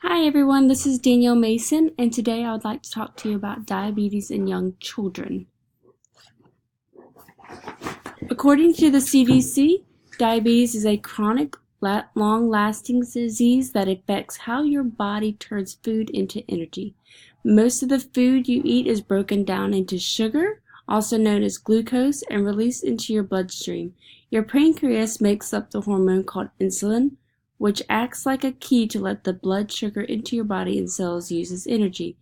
Hi everyone, this is Danielle Mason, and today I would like to talk to you about diabetes in young children. According to the CDC, diabetes is a chronic, long-lasting disease that affects how your body turns food into energy. Most of the food you eat is broken down into sugar, also known as glucose, and released into your bloodstream. Your pancreas makes up the hormone called insulin, which acts like a key to let the blood sugar into your body and cells use as energy.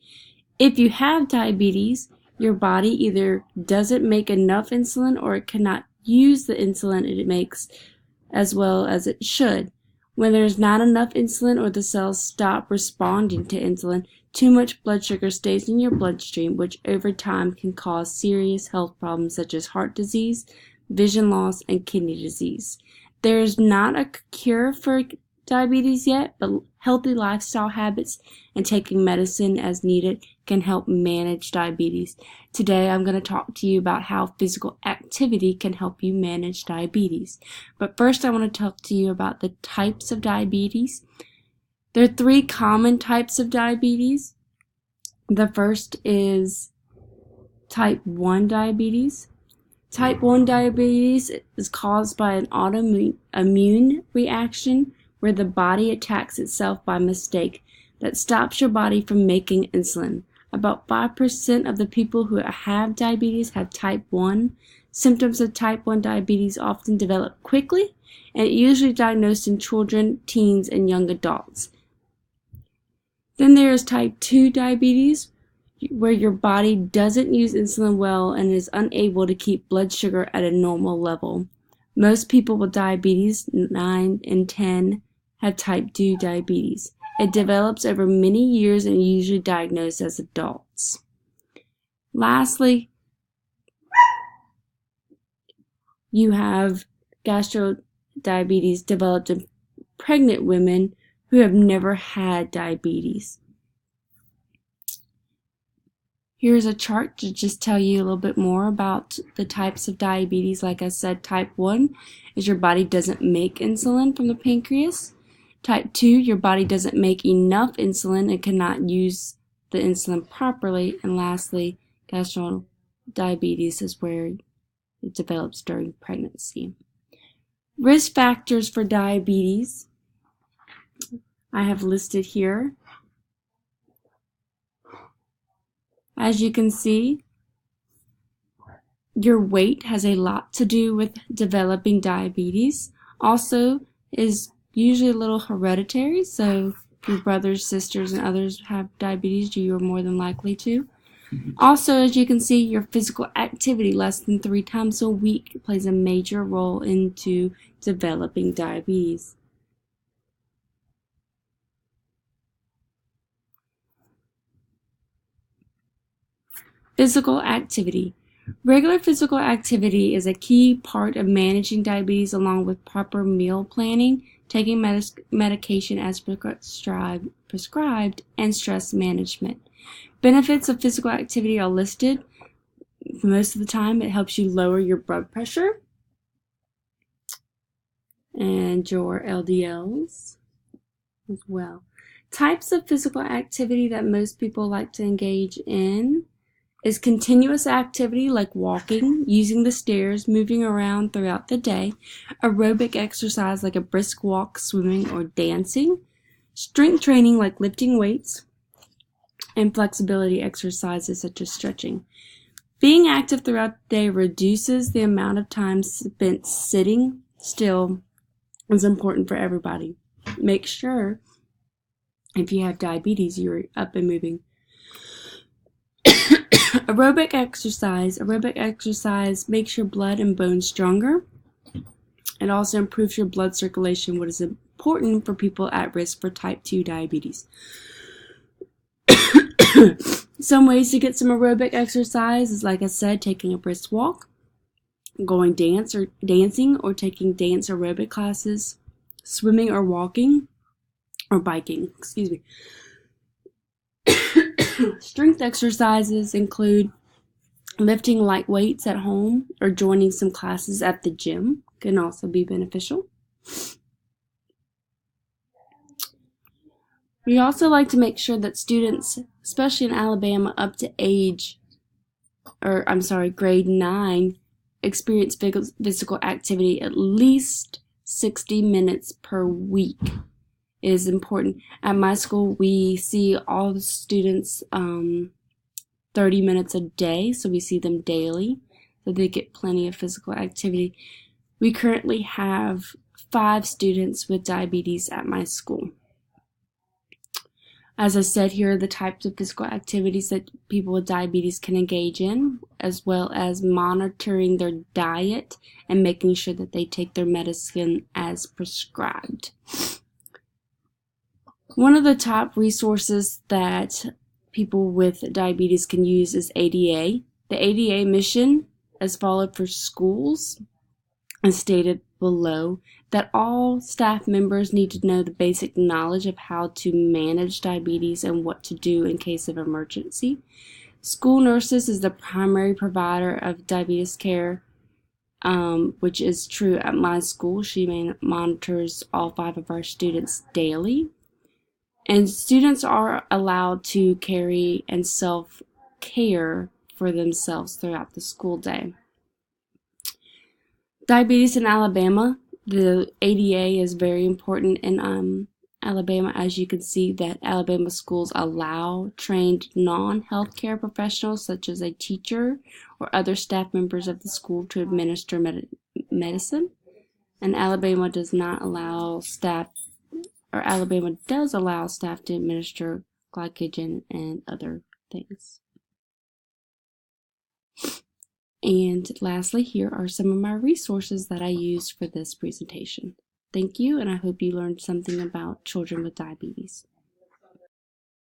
If you have diabetes, your body either doesn't make enough insulin or it cannot use the insulin it makes as well as it should. When there's not enough insulin or the cells stop responding to insulin, too much blood sugar stays in your bloodstream, which over time can cause serious health problems such as heart disease, vision loss, and kidney disease. There is not a cure for diabetes yet, but healthy lifestyle habits and taking medicine as needed can help manage diabetes. Today I'm going to talk to you about how physical activity can help you manage diabetes. But first I want to talk to you about the types of diabetes. There are three common types of diabetes. The first is type 1 diabetes. Type 1 diabetes is caused by an autoimmune reaction where the body attacks itself by mistake that stops your body from making insulin. About 5% of the people who have diabetes have type 1. Symptoms of type 1 diabetes often develop quickly and it usually diagnosed in children, teens, and young adults. Then there is type 2 diabetes, where your body doesn't use insulin well and is unable to keep blood sugar at a normal level. Most people with diabetes, 9 in 10, have type 2 diabetes. It develops over many years and usually diagnosed as adults. Lastly, you have gastrodiabetes developed in pregnant women who have never had diabetes. Here's a chart to just tell you a little bit more about the types of diabetes. Like I said, type 1 is your body doesn't make insulin from the pancreas. Type 2, your body doesn't make enough insulin and cannot use the insulin properly. And lastly, gastrodiabetes is where it develops during pregnancy. Risk factors for diabetes I have listed here. As you can see, your weight has a lot to do with developing diabetes. Also, is usually a little hereditary, so if your brothers, sisters, and others have diabetes, you are more than likely to. Also, as you can see, your physical activity less than 3 times a week plays a major role into developing diabetes. Physical activity. Regular physical activity is a key part of managing diabetes along with proper meal planning, taking medication as prescribed, and stress management. Benefits of physical activity are listed. Most of the time it helps you lower your blood pressure and your LDLs as well. Types of physical activity that most people like to engage in is continuous activity like walking, using the stairs, moving around throughout the day, aerobic exercise like a brisk walk, swimming, or dancing, strength training like lifting weights, and flexibility exercises such as stretching. Being active throughout the day reduces the amount of time spent sitting still is important for everybody. Make sure if you have diabetes, you're up and moving. Aerobic exercise makes your blood and bones stronger. It also improves your blood circulation, which is important for people at risk for type 2 diabetes. Some ways to get some aerobic exercise is, like I said, taking a brisk walk, going dancing or taking dance aerobic classes, swimming or walking, or biking, Strength exercises include lifting light weights at home or joining some classes at the gym can also be beneficial. We also like to make sure that students, especially in Alabama up to grade 9, experience physical activity at least 60 minutes per week. It is important. At my school, we see all the students 30 minutes a day, so we see them daily, so they get plenty of physical activity. We currently have 5 students with diabetes at my school. As I said, here are the types of physical activities that people with diabetes can engage in, as well as monitoring their diet and making sure that they take their medicine as prescribed. One of the top resources that people with diabetes can use is ADA. The ADA mission, as followed for schools, as stated below, that all staff members need to know the basic knowledge of how to manage diabetes and what to do in case of emergency. School nurses is the primary provider of diabetes care, which is true at my school. She monitors all 5 of our students daily. And students are allowed to carry and self-care for themselves throughout the school day. Diabetes in Alabama, the ADA is very important in Alabama. As you can see, that Alabama schools allow trained non-healthcare professionals such as a teacher or other staff members of the school to administer medicine. And Alabama does not allow staff, or Alabama does allow staff to administer glycogen and other things. And lastly, here are some of my resources that I used for this presentation. Thank you, and I hope you learned something about children with diabetes.